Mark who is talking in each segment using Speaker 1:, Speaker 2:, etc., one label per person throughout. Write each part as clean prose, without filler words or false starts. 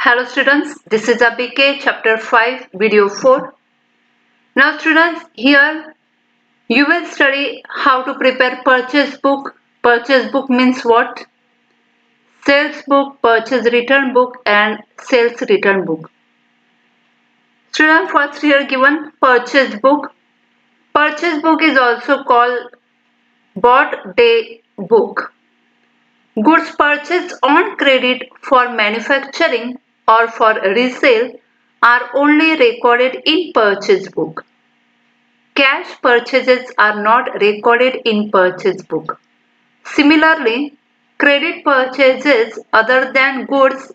Speaker 1: Hello students, this is ABK chapter 5 video 4. Now students, here you will study how to prepare purchase book. Purchase book means what? Sales book, purchase return book and sales return book. Student, first here given purchase book. Purchase book is also called bought day book. Goods purchased on credit for manufacturing or for resale are only recorded in purchase book. Cash purchases are not recorded in purchase book. Similarly, credit purchases other than goods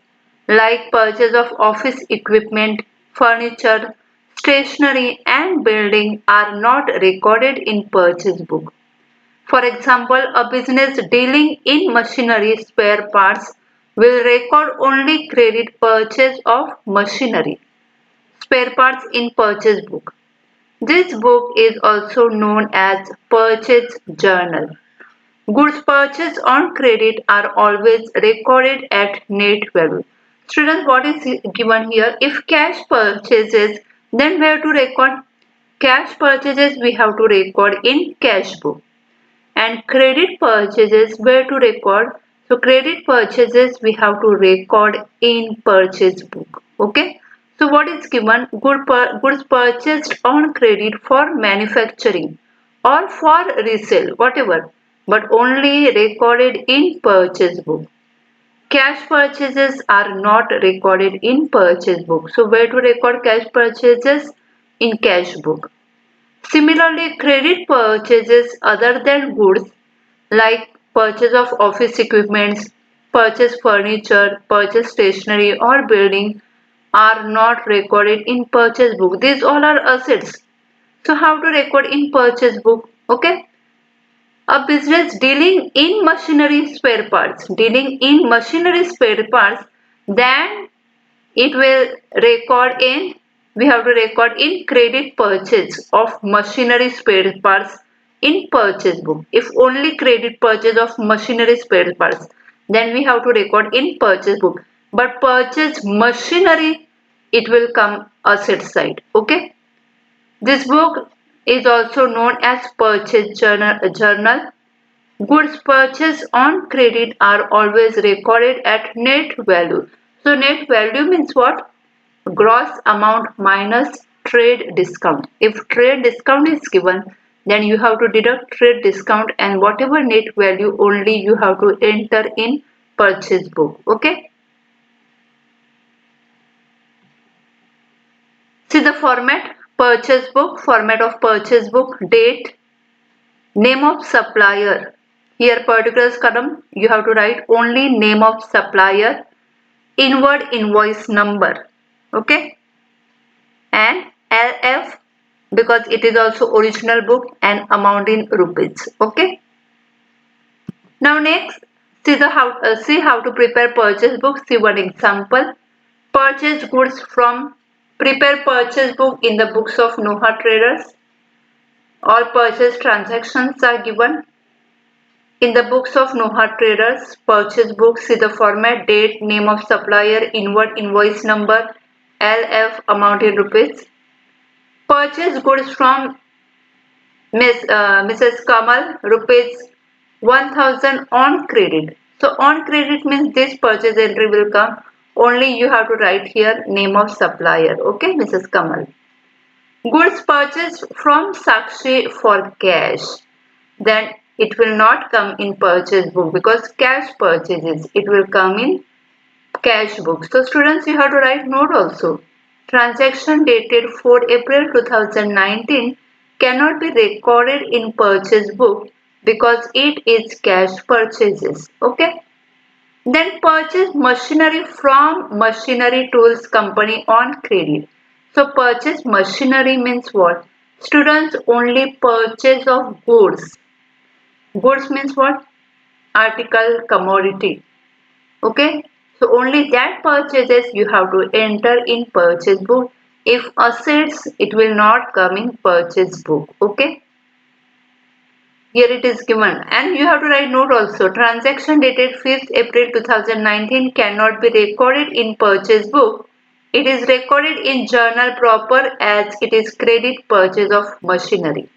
Speaker 1: like purchase of office equipment, furniture, stationery and building are not recorded in purchase book. For example, a business dealing in machinery spare parts will record only credit purchase of machinery spare parts in purchase book. This book is also known as purchase journal. Goods purchased on credit are always recorded at net value. Students, what is given here? If cash purchases, then where to record? Cash purchases we have to record in cash book. And credit purchases where to record? So credit purchases we have to record in purchase book. Okay. So what is given? Goods purchased on credit for manufacturing or for resale, whatever, but only recorded in purchase book. Cash purchases are not recorded in purchase book. So where to record cash purchases? In cash book. Similarly, credit purchases other than goods like purchase of office equipments, purchase furniture, purchase stationery or building are not recorded in purchase book. These all are assets. So how to record in purchase book? Okay. A business dealing in machinery spare parts, then it will record in, we have to record in credit purchase of machinery spare parts in purchase book. If only credit purchase of machinery spare parts, then we have to record in purchase book. But purchase machinery, it will come asset side. Okay. This book is also known as purchase journal. Goods purchased on credit are always recorded at net value. So net value means what? Gross amount minus trade discount. If trade discount is given, then you have to deduct trade discount and whatever net value only you have to enter in purchase book. Okay. See the format. Purchase book, format of purchase book, date, name of supplier. Here particulars column you have to write only name of supplier, inward invoice number, okay, and LF because it is also original book and amount in rupees. Okay. Now next see how to prepare purchase book. See one example. Purchase goods from, prepare purchase book in the books of Noha Traders. All purchase transactions are given in the books of Noha Traders. Purchase book, see the format, date, name of supplier, inward invoice number, LF, amount in rupees. Purchase goods from Mrs. Kamal, rupees 1000 on credit. So on credit means this purchase entry will come. Only you have to write here name of supplier. Okay, Mrs. Kamal. Goods purchased from Sakshi for cash. Then it will not come in purchase book because cash purchases. It will come in cash book. So students, you have to write note also. Transaction dated 4 April 2019 cannot be recorded in purchase book because it is cash purchases. Okay. Then purchase machinery from Machinery Tools Company on credit. So purchase machinery means what? Students, only purchase of goods. Goods means what? Article, commodity. Okay. So only that purchases you have to enter in purchase book. If assets, it will not come in purchase book. Okay. Here it is given, and you have to write note also. Transaction dated 5th April 2019 cannot be recorded in purchase book. It is recorded in journal proper as it is credit purchase of machinery.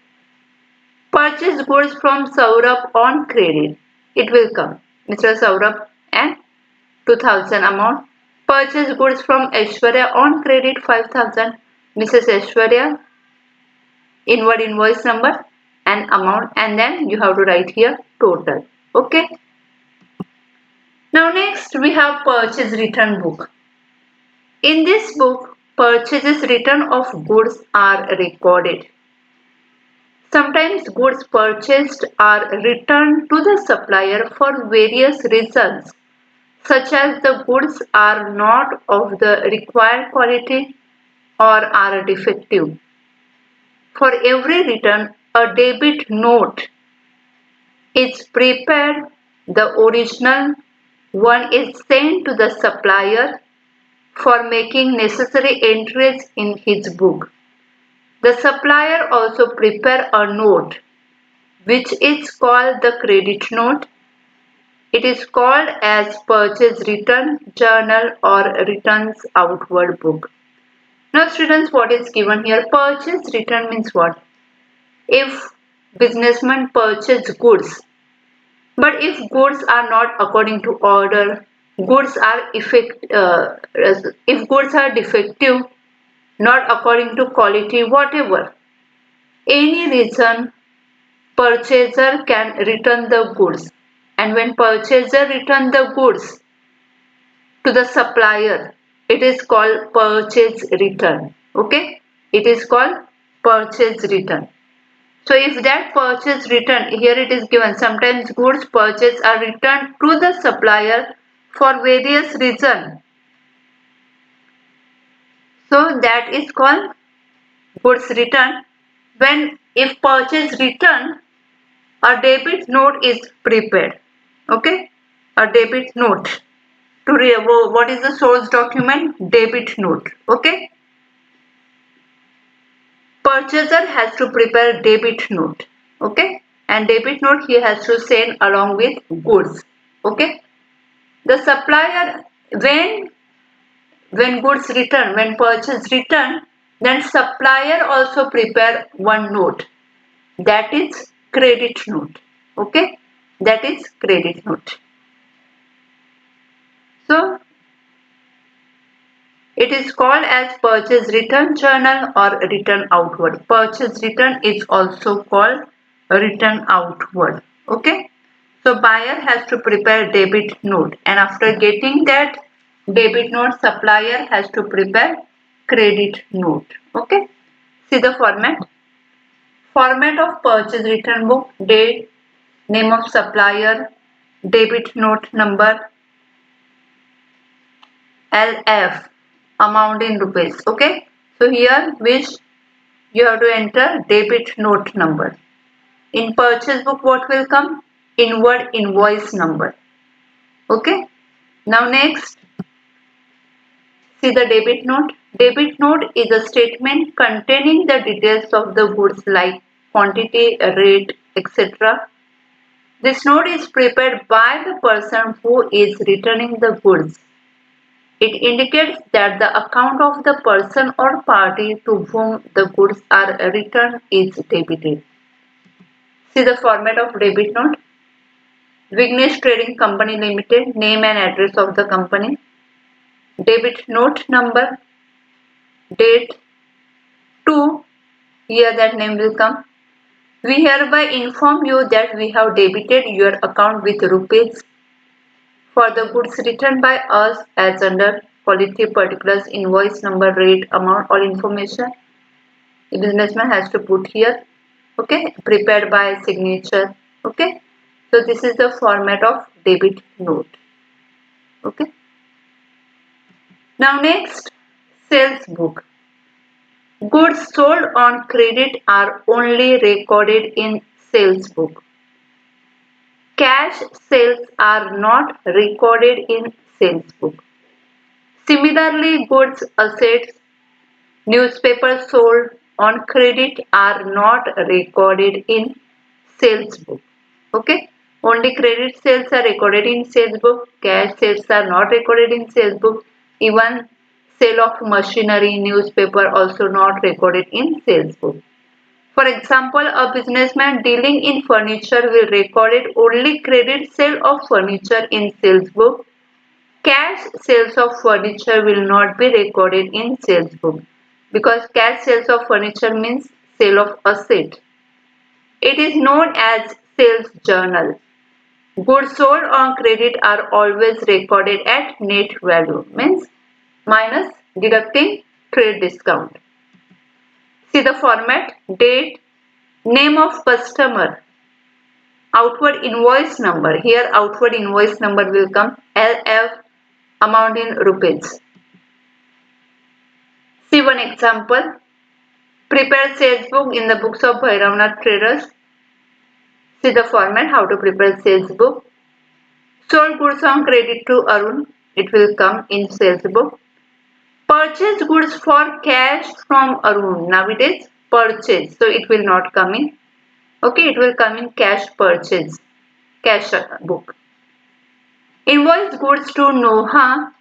Speaker 1: Purchase goods from Saurabh on credit. It will come. Mr. Saurabh and 2000 amount. Purchase goods from Aishwarya on credit 5000. Mrs. Aishwarya, inward invoice number and amount, and then you have to write here total. Okay. Now next we have purchase return book. In this book, purchases return of goods are recorded. Sometimes goods purchased are returned to the supplier for various reasons, such as the goods are not of the required quality or are defective. For every return, a debit note is prepared. The original one is sent to the supplier for making necessary entries in his book. The supplier also prepares a note, which is called the credit note. It is called as purchase return journal or returns outward book. Now students, what is given here? Purchase return means what? If businessman purchase goods, but if goods are not according to order, goods are if goods are defective, not according to quality, whatever, any reason, purchaser can return the goods. And when purchaser return the goods to the supplier, it is called purchase return. Okay, it is called purchase return. So if that purchase return, here it is given, sometimes goods purchased are returned to the supplier for various reasons. So that is called goods return. When if purchase return, a debit note is prepared. Okay, a debit note. What is the source document? Debit note. Okay. Purchaser has to prepare debit note. Okay, and debit note he has to send along with goods. Okay, the supplier, when goods return, when purchase return, then supplier also prepare one note, that is credit note. Okay, that is credit note. So it is called as purchase return journal or return outward. Purchase return is also called return outward. Okay. So buyer has to prepare debit note, and after getting that debit note, supplier has to prepare credit note. Okay. See the format. Format of purchase return book: date, name of supplier, debit note number, LF, amount in rupees. Okay. So here which you have to enter debit note number. In purchase book, what will come? Inward invoice number. Okay. Now next, see the debit note. Debit note is a statement containing the details of the goods like quantity, rate, etc. This note is prepared by the person who is returning the goods. It indicates that the account of the person or party to whom the goods are returned is debited. See the format of debit note. Vignesh Trading Company Limited, name and address of the company, debit note number, date, to, here that name will come. We hereby inform you that we have debited your account with rupees for the goods returned by us as under quality particulars, invoice number, rate, amount, all information the businessman has to put here. Okay, prepared by signature. Okay, so this is the format of debit note. Okay. Now next, sales book. Goods sold on credit are only recorded in sales book. Cash sales are not recorded in sales book. Similarly, goods, assets, newspapers sold on credit are not recorded in sales book. Okay, only credit sales are recorded in sales book. Cash sales are not recorded in sales book. Even sale of machinery, newspaper also not recorded in sales book. For example, a businessman dealing in furniture will record only credit sale of furniture in sales book. Cash sales of furniture will not be recorded in sales book because cash sales of furniture means sale of asset. It is known as sales journal. Goods sold on credit are always recorded at net value, means minus deducting trade discount. See the format: date, name of customer, outward invoice number. Here outward invoice number will come, LF, amount in rupees. See one example. Prepare sales book in the books of Bhairavnath Traders. See the format, how to prepare sales book. Sold goods on credit to Arun. It will come in sales book. Purchase goods for cash from Arun. Now it is purchase, so it will not come in. Okay, it will come in cash purchase, cash book. Invoice goods to Noha,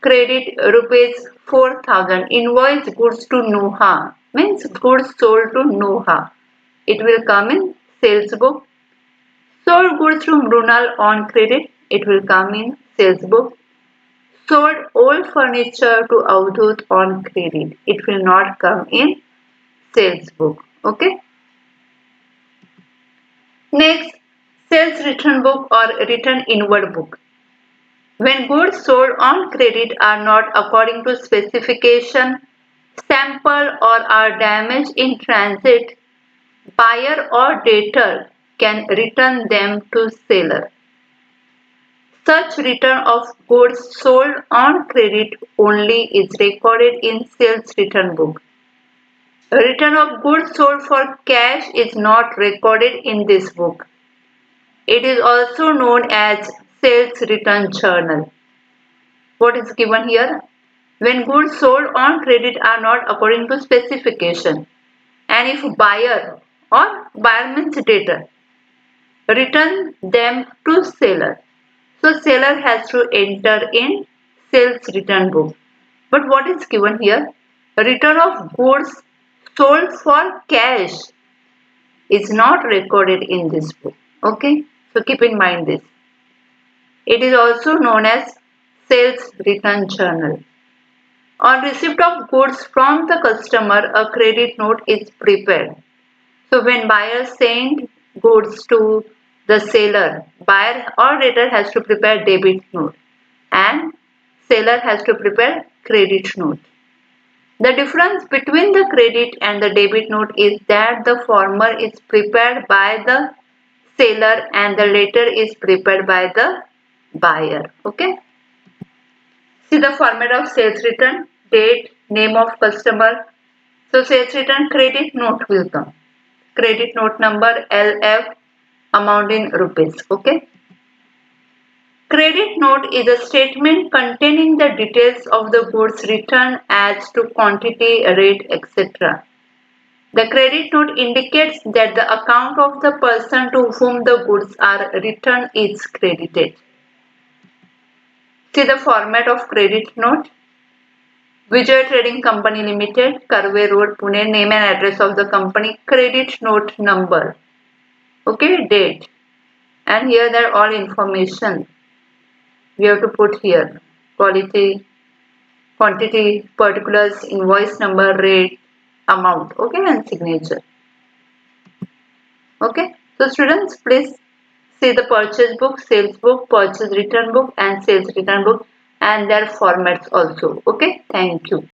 Speaker 1: credit rupees 4,000. Invoice goods to Noha means goods sold to Noha. It will come in sales book. Sold goods to Mrunal on credit. It will come in sales book. Sold old furniture to Avdut on credit. It will not come in sales book. Okay. Next, sales return book or return inward book. When goods sold on credit are not according to specification, sample or are damaged in transit, buyer or debtor can return them to seller. Such return of goods sold on credit only is recorded in sales return book. Return of goods sold for cash is not recorded in this book. It is also known as sales return journal. What is given here? When goods sold on credit are not according to specification, and if buyer or buyer means debtor return them to seller, so seller has to enter in sales return book. But what is given here? Return of goods sold for cash is not recorded in this book. Okay, so keep in mind this. It is also known as sales return journal. On receipt of goods from the customer, a credit note is prepared. So when buyer send goods to the seller, buyer or debtor has to prepare debit note and seller has to prepare credit note. The difference between the credit and the debit note is that the former is prepared by the seller and the latter is prepared by the buyer. Okay. See the format of sales return: date, name of customer. So sales return credit note will come. Credit note number LF, amount in rupees. Okay. Credit note is a statement containing the details of the goods returned as to quantity, rate, etc. The credit note indicates that the account of the person to whom the goods are returned is credited. See the format of credit note. Vijay Trading Company Limited, Karve Road, Pune. Name and address of the company. Credit note number. Okay, date. And here there are all information. We have to put here. Quality, quantity, particulars, invoice number, rate, amount. Okay, and signature. Okay. So students, please see the purchase book, sales book, purchase return book and sales return book and their formats also. Okay. Thank you.